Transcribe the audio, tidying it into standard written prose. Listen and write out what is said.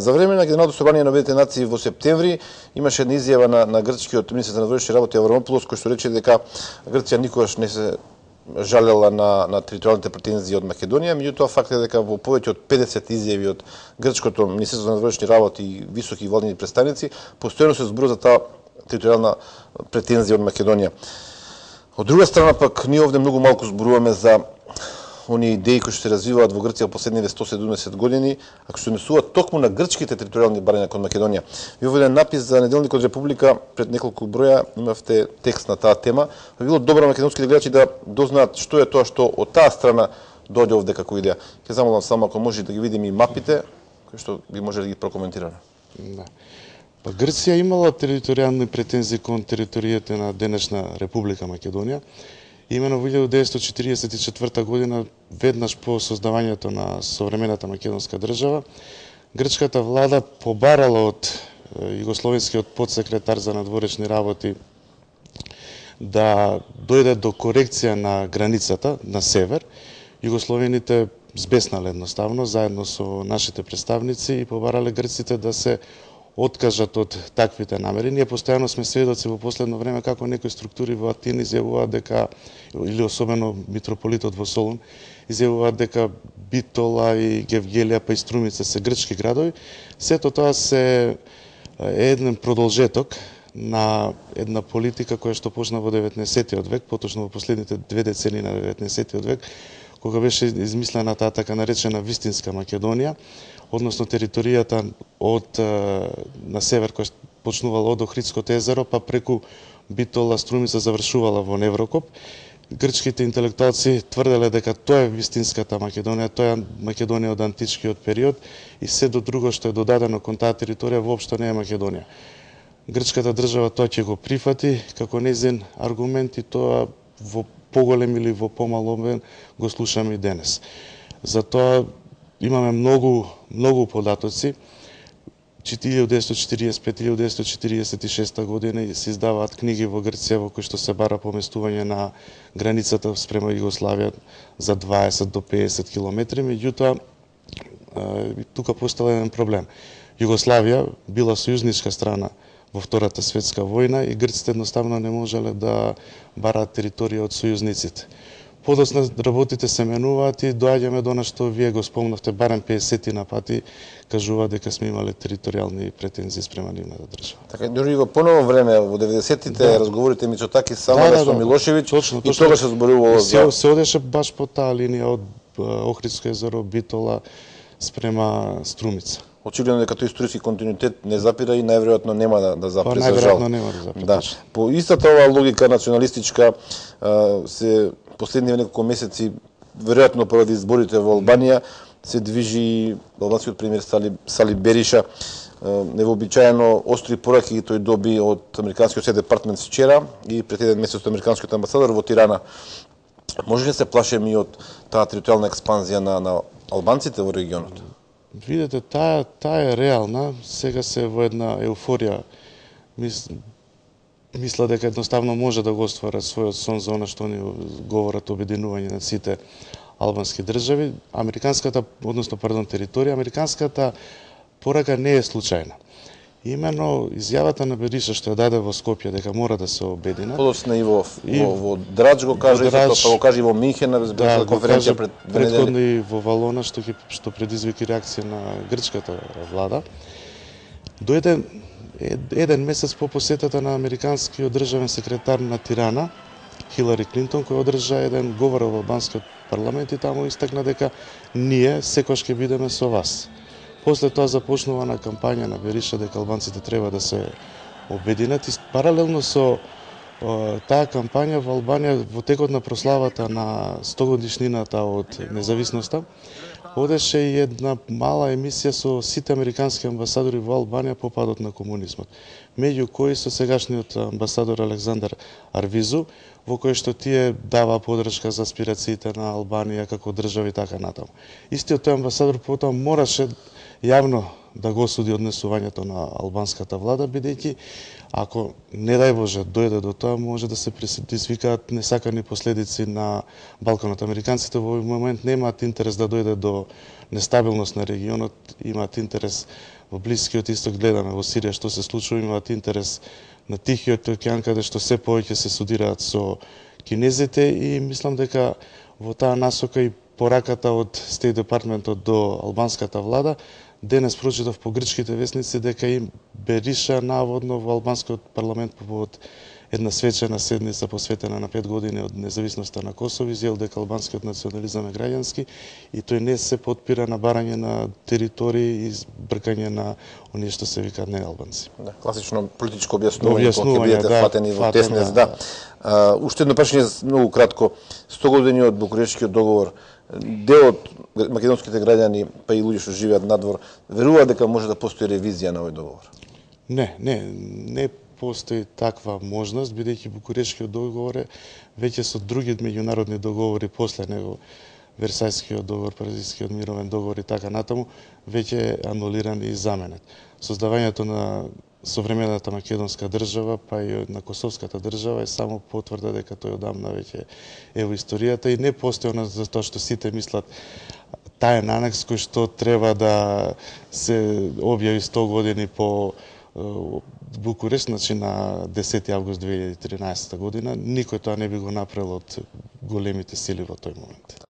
За време на Генералното собрание на Обединетите нации во септември имаше една изјава на грчкиот министер на външни работи Аврамополос, кој што рече дека Грција никогаш не се жалела на територијалните претензии од Македонија, меѓутоа факт е дека во повеќе од 50 изјави од грчкото Министерство на външни работи и високи владини представници постојано се зборува за таа територијална претензија од Македонија. Од друга страна пак ние овде многу малку зборуваме за оние идеи кои што се развиваат во Грција последниве 170 години, а кои се однесуваат токму на грчките територијални барања кон Македонија. Ви овде напис за Неделникот Република пред неколку броја имавте текст на таа тема. Би било добро македонските гледачи да дознаат што е тоа што од таа страна дојде овде како идеја. Ќе замолам само ако може да ги видиме и мапите, кои што би можеле да ги прокоментираме. Да. Па Грција имала територијални претензии кон територијата на денешна Република Македонија. Имено во 1944 година, веднаш по создавањето на современата македонска држава, грчката влада побарала од југословенскиот подсекретар за надворешни работи да дојде до корекција на границата на север. Југословените збеснале едноставно, заедно со нашите представници, и побарале грците да се откажат од таквите намери. Ние постојано сме сведоци во последно време како некои структури во Атина изјавуваат дека, или особено митрополитот во Солун, изјавуваат дека Битола и Гевгелија па и Струмица се грчки градови. Сето тоа се еден продолжеток на една политика која што почна во 19. век, поточно во последните 2 децении на 19. век, кога беше измислена таа така наречена Вистинска Македонија, односно територијата од на север која почнувала од Охридското езеро, па преку Битола, Струмица завршувала во Неврокоп. Грчките интелектуалци тврделе дека тоа е Вистинската Македонија, тоа е Македонија од античкиот период и се до друго што е додадено кон таа територија воопшто не е Македонија. Грчката држава тоа ќе го прифати како нејзин аргумент и тоа во поголем или во помал обем го слушаме и денес. Затоа имаме многу податоци. 1945-1946 година се издаваат книги во Грција во кои што се бара поместување на границата спрема Југославија за 20 до 50 километри, меѓутоа тука постава еден проблем. Југославија била сојузничка страна во Втората светска војна и грците едноставно не можеле да бараат територија од сојузниците. Подоцна работите се менуваат и доаѓаме до она што вие го спомнавте, барем 50 на пати кажува дека сме имале територијални претензии спрема нивната држава. Така, дури во поново време, во 90-тите, разговорите Мицотакис со Милошевиќ, точно, и тогаш се зборувало за... Се одеше баш по таа линија од Охридско езеро, Битола, спрема Струмица. Очигледно дека тој историски континуитет не запира и најверојатно нема да запре за жал. Најверојатно нема да запре. Да. По истата оваа логика националистичка се последниве неколку месеци, веројатно поради изборите во Албанија, се движи албанскиот премиер Сали Бериша. Невообичаено остри пораки тој доби од американскиот Стейт Департмент вчера и пред еден месец од американскиот амбасадор во Тирана. Може ли се плашеме и од таа територијална експанзија на албанците во регионот? Видете, таа е реална, сега се во една еуфорија. Мисла дека едноставно може да го остварат својот сон за она што ни говорат обединување на сите албански држави. Територија, американската порака не е случајна. Имено изјавата на Бериша што ја даде во Скопје дека мора да се обединат. Подоцна и во Драч го кажа, па го кажа и во Минхен на конференција пред предходно и во Валона што предизвики реакција на грчката влада. Дојде еден месец по посетата на американскиот државен секретар на Тирана, Хилари Клинтон, кој одржа еден говор во албанскиот парламент и таму истакна дека ние секогаш ќе бидеме со вас. После тоа започнува на кампања на Бериша дека албанците треба да се обединат и паралелно со таа кампања во Албанија во текот на прославата на 100 годишнината од независноста одеше и една мала емисија со сите американски амбасадори во Албанија по падот на комунизмот, меѓу кои со сегашниот амбасадор Александар Арвизу, во кој што тие дава подршка за аспирациите на Албанија како држава и така натаму. Истиот тој амбасадор потоа мораше јавно да го осуди однесувањето на албанската влада, бидејќи ако не дај Боже дојде до тоа, може да се предизвикаат несакани последици на Балканот. Американците во овој момент немаат интерес да дојде до нестабилност на регионот, имаат интерес во Блискиот исток, гледаме во Сирија што се случува, имаат интерес на Тихиот океан, каде што се повеќе се судираат со кинезите, и мислам дека во таа насока и пораката од State Departmentот до албанската влада. Денес прочитав по грчките весници дека им Бериша наводно во албанскиот парламент по повод една свечена седница посветена на 5 години од независноста на Косово изјавил дека албанскиот национализам е граѓански и тој не се потпира на барање на територии и бркање на оние што се викаат неалбанци. Да, класично политичко објаснување кога ќе бидете фатени во теснец, да. Уште едно прашање многу кратко. 100 години од Букурештскиот договор, дел од македонските граѓани, па и луѓе што живеат надвор, веруваат дека може да постои ревизија на овој договор? Не постои таква можност, бидејќи Букурештскиот договор е веќе со други меѓународни договори после него, Версајскиот договор, Паризискиот мировен договор и така натаму, веќе е анулиран и заменет. Создавањето на современата македонска држава, па и на косовската држава е само потврда дека тој одамна веќе е во историјата и не постои она за тоа што сите мислат таен анекс кој што треба да се објави 100 години по Букурешт, значи на 10 август 2013 година. Никој тоа не би го направил од големите сили во тој момент.